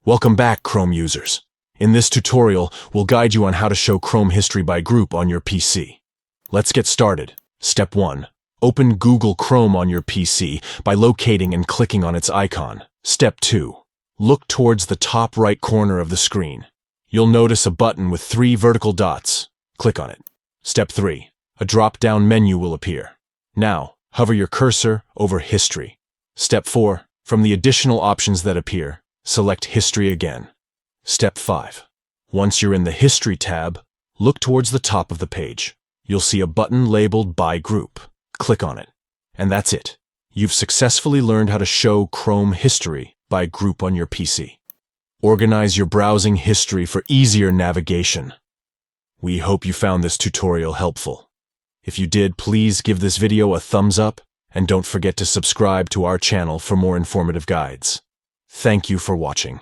Welcome back, Chrome users. In this tutorial, we'll guide you on how to show Chrome history by group on your PC. Let's get started. Step 1. Open Google Chrome on your PC by locating and clicking on its icon. Step 2. Look towards the top right corner of the screen. You'll notice a button with 3 vertical dots. Click on it. Step 3. A drop-down menu will appear. Now, hover your cursor over History. Step 4. From the additional options that appear, select History again. Step 5. Once you're in the History tab, look towards the top of the page. You'll see a button labeled By Group. Click on it. And that's it. You've successfully learned how to show Chrome history by group on your PC. Organize your browsing history for easier navigation. We hope you found this tutorial helpful. If you did, please give this video a thumbs up and don't forget to subscribe to our channel for more informative guides. Thank you for watching.